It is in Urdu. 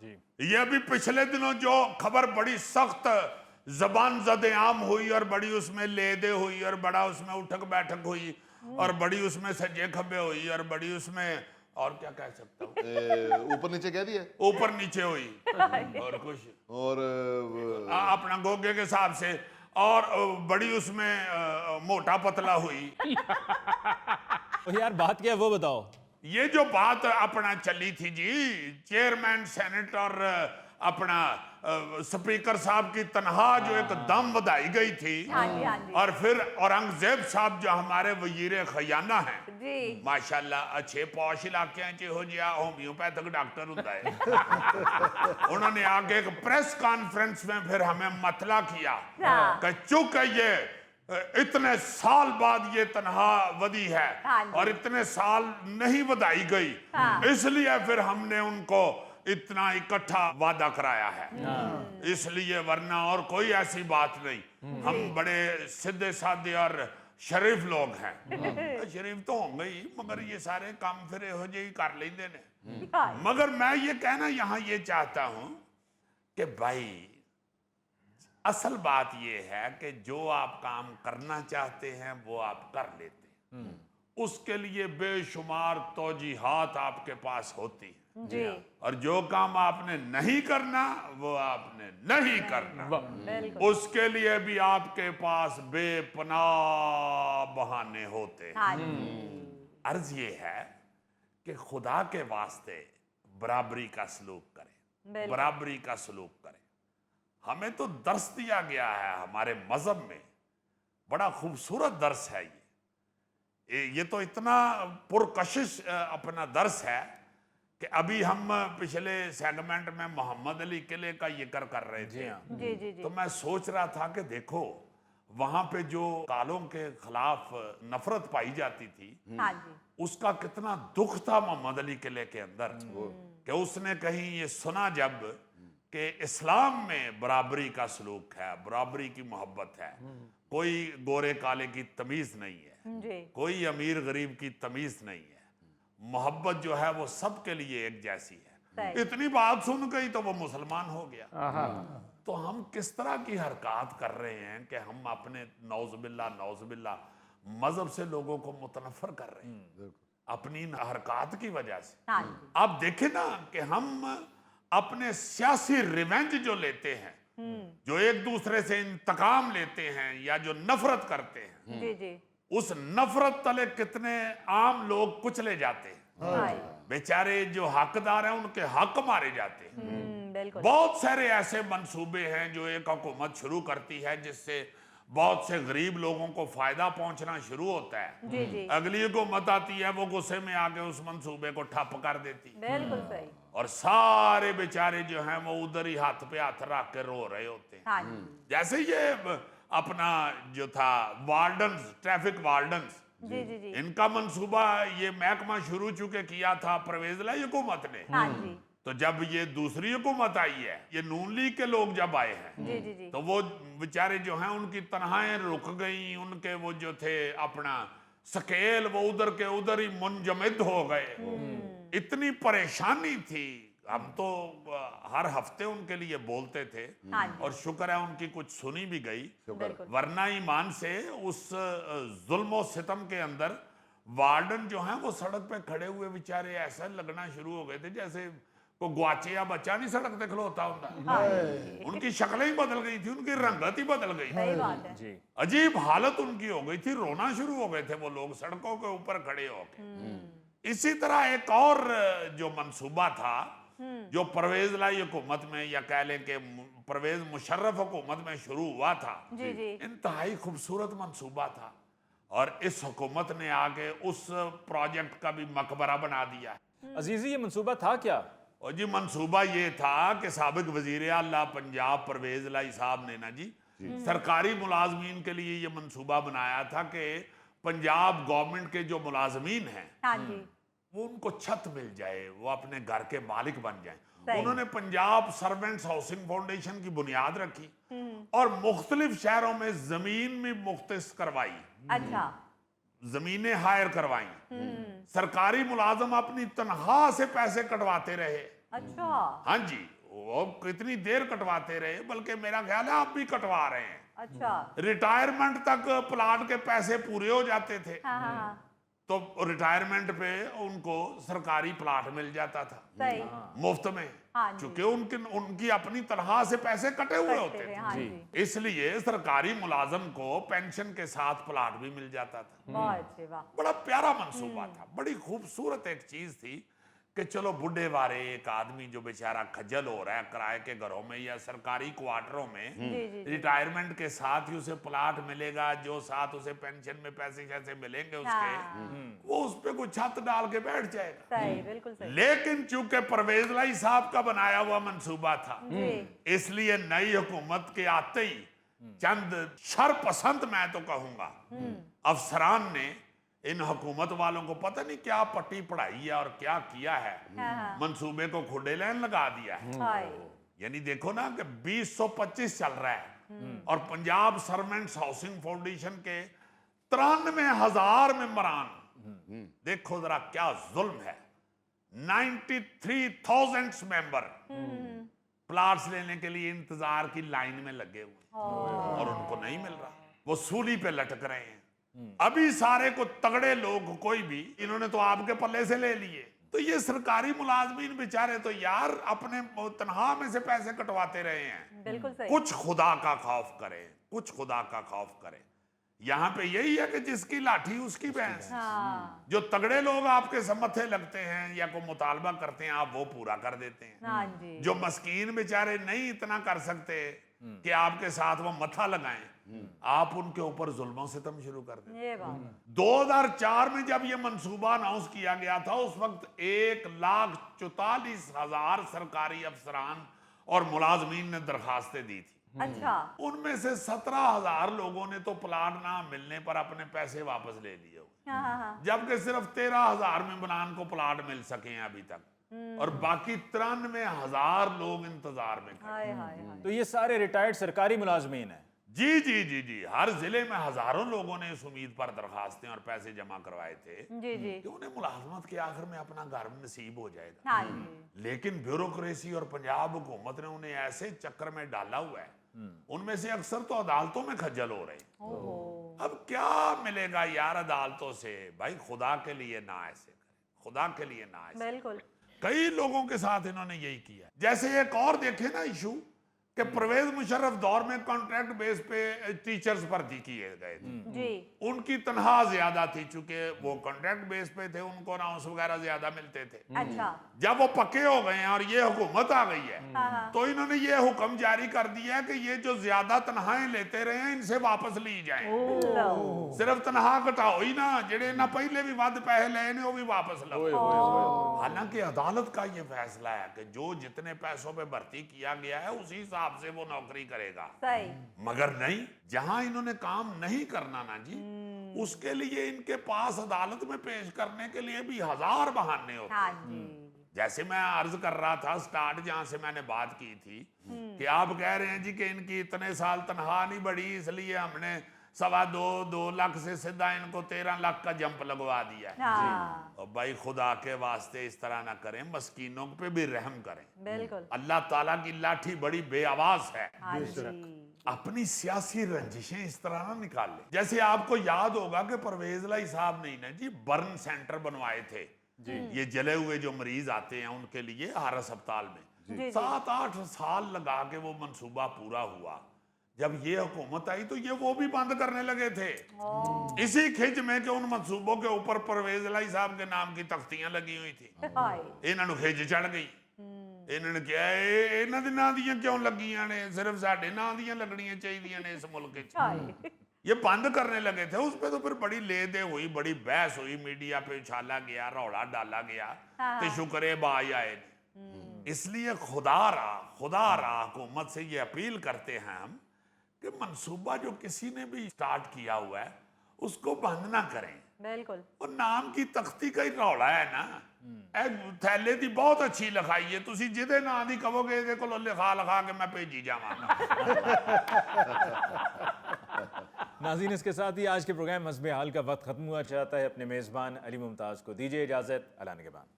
یہ ابھی پچھلے دنوں جو خبر بڑی سخت زبان زد عام ہوئی اور بڑی اس میں لیدے ہوئی اور بڑا اس میں اٹھک بیٹھک ہوئی اور بڑی اس میں سجے کھبے ہوئی اور بڑی اس میں اور کیا کہہ سکتا ہوں اوپر نیچے کہہ دیا اوپر نیچے ہوئی اور کچھ اور اپنا گوگے کے حساب سے اور بڑی اس میں موٹا پتلا ہوئی یار بات کیا ہے وہ بتاؤ. یہ جو بات اپنا چلی تھی جی چیئرمین سینٹ اور اپنا سپیکر صاحب کی تنہا جو ایک دم بدائی گئی تھی اور پھر اورنگزیب صاحب جو ہمارے وزیر خزانہ ہیں ماشاءاللہ اچھے پوش علاقے ہیں ہو جیا ہومیوپیتھک ڈاکٹر ہوتا ہے انہوں نے آگے ایک پریس کانفرنس میں پھر ہمیں مطلع کیا کہ چونکہ یہ اتنے سال بعد یہ تنہا ودی ہے اور اتنے سال نہیں ودائی گئی اس لیے پھر ہم نے ان کو اتنا اکٹھا وعدہ کرایا ہے اس لیے ورنہ اور کوئی ایسی بات نہیں ہم بڑے سیدھے سادے اور شریف لوگ ہیں شریف تو ہوں گے ہی مگر یہ سارے کام پھر ہو جائے کر لیں دینے مگر میں یہ کہنا یہاں یہ چاہتا ہوں کہ بھائی اصل بات یہ ہے کہ جو آپ کام کرنا چاہتے ہیں وہ آپ کر لیتے ہیں اس کے لیے بے شمار توجیحات آپ کے پاس ہوتی ہیں اور جو کام آپ نے نہیں کرنا وہ آپ نے نہیں کرنا اس کے لیے بھی آپ کے پاس بے پناہ بہانے ہوتے ہیں عرض یہ ہے کہ خدا کے واسطے برابری کا سلوک کریں برابری کا سلوک کریں ہمیں تو درس دیا گیا ہے ہمارے مذہب میں بڑا خوبصورت درس ہے یہ تو اتنا پرکشش اپنا درس ہے کہ ابھی ہم پچھلے سیگمنٹ میں محمد علی قلعے کا ذکر کر رہے تھے تو میں سوچ رہا تھا کہ دیکھو وہاں پہ جو کالوں کے خلاف نفرت پائی جاتی تھی اس کا کتنا دکھ تھا محمد علی قلعے کے اندر کہ اس نے کہیں یہ سنا جب کہ اسلام میں برابری کا سلوک ہے برابری کی محبت ہے کوئی گورے کالے کی تمیز نہیں ہے کوئی امیر غریب کی تمیز نہیں ہے محبت جو ہے وہ سب کے لیے ایک جیسی ہے اتنی بات سن گئی تو وہ مسلمان ہو گیا تو ہم کس طرح کی حرکات کر رہے ہیں کہ ہم اپنے نعوذ باللہ مذہب سے لوگوں کو متنفر کر رہے ہیں اپنی حرکات کی وجہ سے آپ دیکھیں نا کہ ہم اپنے سیاسی ریونج جو لیتے ہیں جو ایک دوسرے سے انتقام لیتے ہیں یا جو نفرت کرتے ہیں اس نفرت تلے کتنے عام لوگ کچلے جاتے ہیں بیچارے جو حقدار ہیں ان کے حق مارے جاتے ہیں بہت سارے ایسے منصوبے ہیں جو ایک حکومت شروع کرتی ہے جس سے بہت سے غریب لوگوں کو فائدہ پہنچنا شروع ہوتا ہے اگلی حکومت آتی ہے وہ غصے میں آگے اس منصوبے کو ٹھپ کر دیتی اور سارے بیچارے جو ہیں وہ ادھر ہی ہاتھ پہ ہاتھ رکھ کے رو رہے ہوتے ہیں جیسے یہ اپنا جو تھا وارڈنز ٹریفک وارڈنز ان کا منصوبہ یہ محکمہ شروع چکے کیا تھا پرویز لائی حکومت نے تو جب یہ دوسری حکومت آئی ہے یہ نون لیگ کے لوگ جب آئے ہیں تو وہ بیچارے جو ہیں ان کی تنہائیں رک گئیں ان کے وہ جو تھے اپنا سکیل وہ ادھر کے ادھر ہی منجمد ہو گئے اتنی پریشانی تھی ہم تو ہر ہفتے ان کے لیے بولتے تھے اور شکر ہے ان کی کچھ سنی بھی گئی ورنہ ایمان سے اس ظلم و ستم کے اندر وارڈن جو ہیں وہ سڑک پہ کھڑے ہوئے بیچارے ایسا لگنا شروع ہو گئے تھے جیسے کوئی گواچے یا بچہ نہیں سڑک پہ کھلوتا ہوتا ان کی شکلیں ہی بدل گئی تھی ان کی رنگت ہی بدل گئی تھی عجیب حالت ان کی ہو گئی تھی رونا شروع ہو گئے تھے وہ لوگ سڑکوں کے اوپر کھڑے ہو کے اسی طرح ایک اور جو منصوبہ تھا جو پرویز لائی حکومت میں یا کہہ لیں کہ پرویز مشرف حکومت میں شروع ہوا تھا انتہائی خوبصورت منصوبہ تھا اور اس حکومت نے آگے اس پروجیکٹ کا بھی مقبرہ بنا دیا عزیزی یہ منصوبہ تھا کیا اور جی منصوبہ یہ تھا کہ سابق وزیر اعلیٰ پنجاب پرویز لائی صاحب نے نا جی سرکاری ملازمین کے لیے یہ منصوبہ بنایا تھا کہ پنجاب گورنمنٹ کے جو ملازمین ہیں وہ ان کو چھت مل جائے وہ اپنے گھر کے مالک بن جائیں انہوں نے پنجاب سرونٹس ہاؤسنگ فاؤنڈیشن کی بنیاد رکھی اور مختلف شہروں میں زمین میں مختص کروائی زمینیں ہائر کروائیں سرکاری ملازم اپنی تنخواہ سے پیسے کٹواتے رہے اچھا ہاں جی، وہ کتنی دیر کٹواتے رہے، بلکہ میرا خیال ہے آپ بھی کٹوا رہے ہیں۔ اچھا ریٹائرمنٹ تک پلاٹ کے پیسے پورے ہو جاتے تھے، ہاں ہاں ہاں تو ریٹائرمنٹ پہ ان کو سرکاری پلاٹ مل جاتا تھا صحیح مفت میں، ہاں جی چونکہ ان کی اپنی تنخواہ سے پیسے کٹے ہوئے ہوتے کرتے تھے، ہاں جی اس لیے سرکاری ملازم کو پینشن کے ساتھ پلاٹ بھی مل جاتا تھا۔ بہت اچھے واہ بڑا پیارا منصوبہ تھا، بڑی خوبصورت ایک چیز تھی کہ چلو بڈھے وارے ایک آدمی جو بیچارہ کھجل ہو رہا ہے کرائے کے گھروں میں یا سرکاری کوارٹروں میں، جی جی ریٹائرمنٹ کے ساتھ ہی اسے پلاٹ ملے گا، جو ساتھ اسے پینشن میں پیسے شیسے ملیں گے اس کے، ہاں وہ اس پہ کوئی چھت ڈال کے بیٹھ جائے گا۔ صحیح بالکل صحیح لیکن چونکہ پرویز لائی صاحب کا بنایا ہوا منصوبہ تھا، جی اس لیے نئی حکومت کے آتے ہی چند شرپسند میں تو کہوں گا افسران نے ان حکومت والوں کو پتہ نہیں کیا پٹی پڑھائی ہے اور کیا کیا ہے، منصوبے کو کھڈے لین لگا دیا ہے۔ ہائے یعنی دیکھو نا کہ 2025 چل رہا ہے اور پنجاب سرونٹس ہاؤسنگ فاؤنڈیشن کے 93,000 ممبران، دیکھو ذرا کیا ظلم ہے، 93,000 ممبر پلاٹس لینے کے لیے انتظار کی لائن میں لگے ہوئے اور ان کو نہیں مل رہا، وہ سولی پہ لٹک رہے ہیں۔ ابھی سارے کو تگڑے لوگ کوئی بھی انہوں نے تو آپ کے پلے سے لے لیے، تو یہ سرکاری ملازمین بیچارے تو یار اپنے تنخواہ میں سے پیسے کٹواتے رہے ہیں۔ بالکل صحیح کچھ خدا کا خوف کریں، کچھ خدا کا خوف کریں۔ یہاں پہ یہی ہے کہ جس کی لاٹھی اس کی بھینس، ہاں جو تگڑے لوگ آپ کے سمتھے لگتے ہیں یا کوئی مطالبہ کرتے ہیں آپ وہ پورا کر دیتے ہیں، ہاں جی جو مسکین بیچارے نہیں اتنا کر سکتے کہ آپ کے ساتھ وہ متھا لگائیں، آپ ان کے اوپر ظلم و ستم شروع کر دیں۔ یہ بات 2004 میں جب یہ منصوبہ اناؤنس کیا گیا تھا، اس وقت 1,44,000 سرکاری افسران اور ملازمین نے درخواستیں دی تھی، اچھا ان میں سے 17,000 لوگوں نے تو پلاٹ نہ ملنے پر اپنے پیسے واپس لے لیے ہوئے، ہاں ہاں ہاں جبکہ صرف 13,000 ممبران کو پلاٹ مل سکے ہیں ابھی تک، اور باقی 93,000 لوگ انتظار میں کھڑے۔ ہائے ہائے ہائے تو یہ سارے ریٹائرڈ سرکاری ملازمین ہیں؟ جی جی جی جی، ہر ضلع میں ہزاروں لوگوں نے اس امید پر درخواستیں اور پیسے جمع کروائے تھے جی جی کہ انہیں ملازمت کے آخر میں اپنا گھر نصیب ہو جائے گا، ہاں جی لیکن بیوروکریسی اور پنجاب حکومت نے انہیں ایسے چکر میں ڈالا ہوا ہے، ان میں سے اکثر تو عدالتوں میں کھجل ہو رہے ہیں۔ اوہو اب کیا ملے گا یار عدالتوں سے؟ بھائی خدا کے لیے نہ ایسے کریں، خدا کے لیے نہ ایسے۔ بالکل کئی لوگوں کے ساتھ انہوں نے یہی کیا، جیسے ایک اور دیکھیں نا ایشو کہ پرویز مشرف دور میں کانٹریکٹ بیس پہ ٹیچرز بھرتی کیے گئے تھے، جی ان کی تنخواہ زیادہ تھی چونکہ وہ کانٹریکٹ بیس پہ تھے، ان کو الاؤنس وغیرہ زیادہ ملتے تھے۔ اچھا جب وہ پکے ہو گئے ہیں اور یہ حکومت آ گئی ہے ہاں ہاں تو انہوں نے یہ حکم جاری کر دیا ہے کہ یہ جو زیادہ تنخواہیں لیتے رہے ہیں ان سے واپس لی جائیں، لو صرف تنخواہ کٹاؤ ہی نہ، جڑے نہ پہلے بھی ود پیسے لے نے وہ بھی واپس لو۔ حالانکہ عدالت کا یہ فیصلہ ہے کہ جو جتنے پیسوں پہ بھرتی کیا گیا ہے اسی حساب سے وہ نوکری کرے گا، صحیح مگر نہیں، جہاں انہوں نے کام نہیں کرنا نا جی، اس کے لیے ان کے پاس عدالت میں پیش کرنے کے لیے بھی ہزار بہانے ہوتے ہیں۔ ہاں جی جیسے میں عرض کر رہا تھا سٹارٹ جہاں سے میں نے بات کی تھی کہ آپ کہہ رہے ہیں جی کہ ان کی اتنے سال تنخواہ نہیں بڑھی اس لیے ہم نے 2.25 لاکھ سے سیدھا ان کو 13 لاکھ کا جمپ لگوا دیا ہے۔ ہاں اور بھائی خدا کے واسطے اس طرح نہ کریں، مسکینوں پہ بھی رحم کریں، بالکل اللہ تعالیٰ کی لاٹھی بڑی بے آواز ہے، ہاں جی اپنی سیاسی رنجشیں اس طرح نہ نکال لیں۔ جیسے آپ کو یاد ہوگا کہ پرویز لائی صاحب نے جی برن سینٹر بنوائے تھے، یہ جلے ہوئے جو مریض آتے ہیں ان کے لیے ہر اسپتال جی میں 7-8 سال لگا کے وہ منصوبہ پورا ہوا، جب یہ حکومت آئی تو یہ وہ بھی بند کرنے لگے تھے، اسی کھچ میں کہ ان منصوبوں کے اوپر پرویز لائی صاحب کے نام کی تختیاں لگی ہوئی تھی، ہائے انہوں نے کھچ چڑھ گئی، انہوں نے کیا انہوں نے نام دیاں کیوں لگیاں نے، صرف ساڑھے نام دیاں لگنیاں چاہیے نے اس ملک کے، ہائے یہ بند کرنے لگے تھے۔ اس پہ تو پھر بڑی لے دے ہوئی، بڑی بحث ہوئی، میڈیا پہ اچھالا گیا، روڑا ڈالا گیا، تو شکر ہے بھائی آئے نے۔ اس لیے خدا را حکومت سے یہ اپیل کرتے ہیں ہم کہ منصوبہ جو کسی نے بھی سٹارٹ کیا ہوا ہے اس کو بند نہ کریں، بالکل اور نام کی تختی کا ہی روڑا ہے نا، اے تھیلے دی بہت اچھی لکھائی ہے، تسی جدے نا دی کہو گے کہ کلو لکھا کے میں بھیجی جاواں۔ ناظرین اس کے ساتھ ہی آج کے پروگرام حسب حال کا وقت ختم ہوا چاہتا ہے، اپنے میزبان علی ممتاز کو دیجیے اجازت، اللہ نگہبان۔